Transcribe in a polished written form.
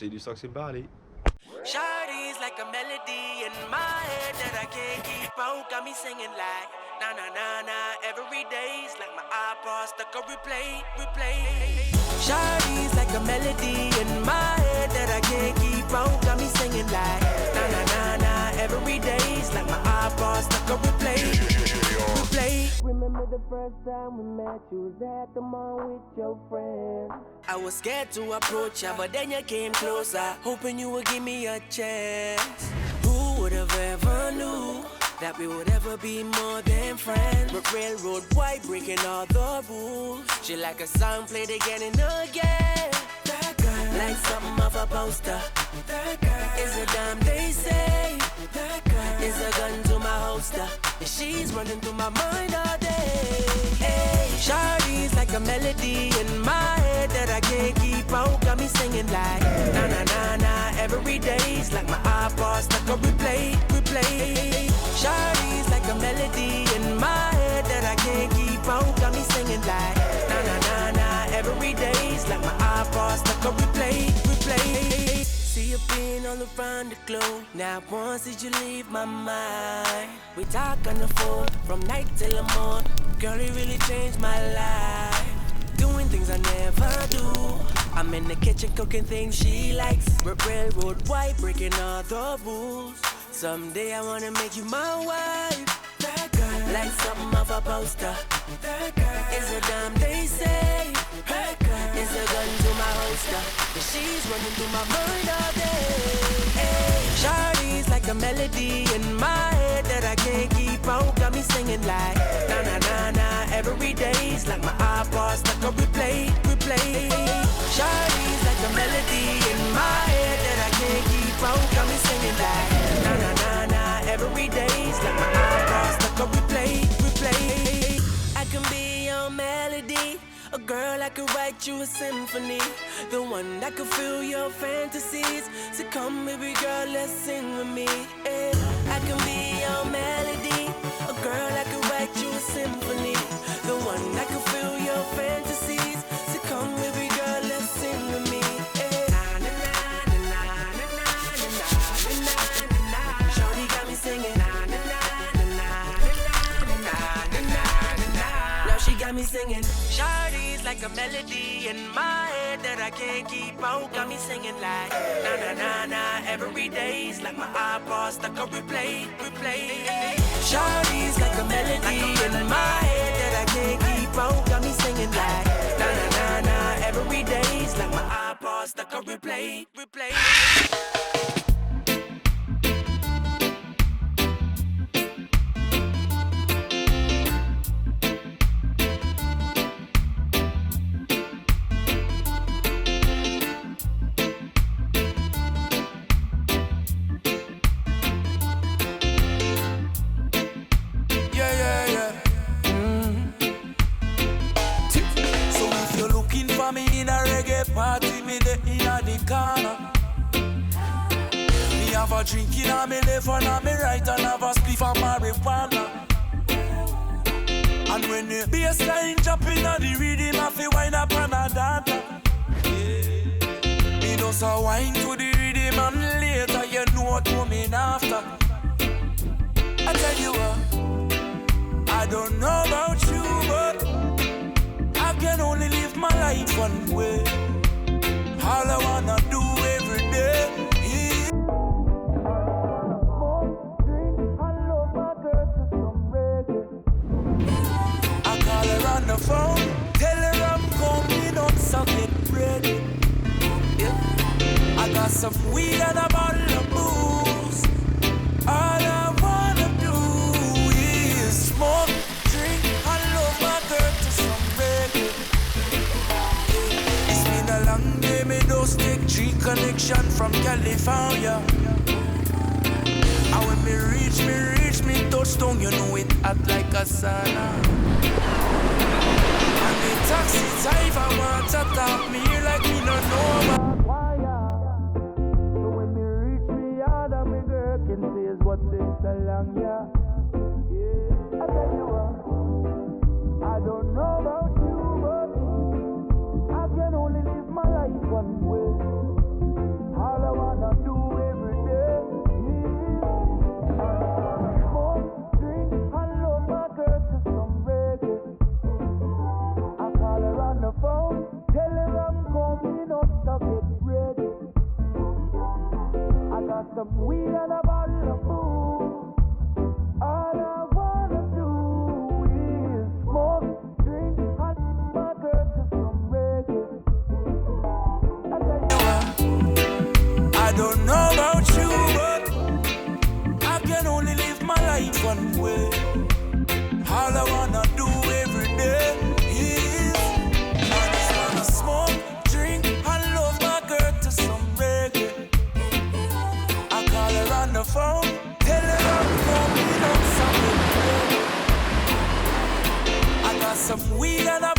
zie je straks in Bali. Shawty's like a melody in my head that I can't keep out. Got me singing like na na na na every day's like my iPod stuck on replay. Shawty's like a melody in my head that I can't keep out. Got me singing like na na na na every day's like my iPod stuck on replay. Remember the first time we met? You was at the mall with your friends. I was scared to approach ya, but then you came closer, hoping you would give me a chance. Who would have ever knew that we would ever be more than friends? We're railroad white, breaking all the rules. She like a song played again and again. That girl, like something of a poster. That girl is a dime, they say. That girl is a gun to my holster, and she's running through my mind all day. Hey, Shawty's like a melody in my head that I can't keep out. Got me singing like na na na na every day's like my iPod stuck on replay. Shawty's like a melody in my head that I can't keep out. Got me singing like na na na na every day's like my iPod stuck on replay. See you being all around the globe. Now once did you leave my mind? We talk on the phone from night till the morning. Girl, it really changed my life. Doing things I never do. I'm in the kitchen cooking things she likes. We're railroad white, breaking all the rules. Someday I wanna make you my wife. That girl, like something of a poster. That girl is a dime, they say. That girl is a gun to my holster, and she's running through my mind all day. Hey, Shawty's like a melody in my head that I can't keep out. Got me singing like na na na na every day's like my iPod stuck on replay. Shawty's like a melody in my head that I can't keep out. Got me singing like na na na na every day's like my iPod stuck on replay. I can be your melody, a girl that could write you a symphony, the one that could fill your fantasies. So come baby girl, let's sing with me. I can be your melody, a girl that could write you a symphony, the one that could fill your fantasies. So come baby girl, let's sing with me. Shawty got me singing. She got me singing. Shawty's like a melody in my head that I can't keep out. Got me singing like na na na na every day's like my iPod stuck on replay. Shawty's like a melody in my head that I can't keep out. Got me singing like na na na na every day's like my iPod stuck on replay. Party me the inna the corner. Me have a drink inna me left and on me right and have a spliff of marijuana. And when the bassline drop inna the rhythm, I feel wind up and a dance. Me just a wine to the rhythm and later you know what coming after. I tell you what, I don't know about you, but I can only live my life one way. All I wanna do every day is smoke, drink, and love my girl to some reggae. I call her on the phone, tell her I'm coming on, so get ready. Yeah. I got some weed and a bottle of booze. All I wanna do is smoke, drink, and love my girl to some reggae. It's been a long day, me just take G connection from California. And when me reach me touchdown, you know it hot like a sauna. And the taxi driver want to talk me like me no know about wire. So when me reach me yard and me girl can say is what takes so long, yeah. I tell you what, I don't know about you, but I can only live my life one way. some weed and a bottle of booze. All I wanna do is smoke, drink, hot my girl to some reggae. I tell you what, I don't know about you, but I can only live my life one way. All I wanna do every day is I just wanna smoke, drink, and love my girl to some reggae. I call her on the phone, tell her I'm coming on something. I got some weed and a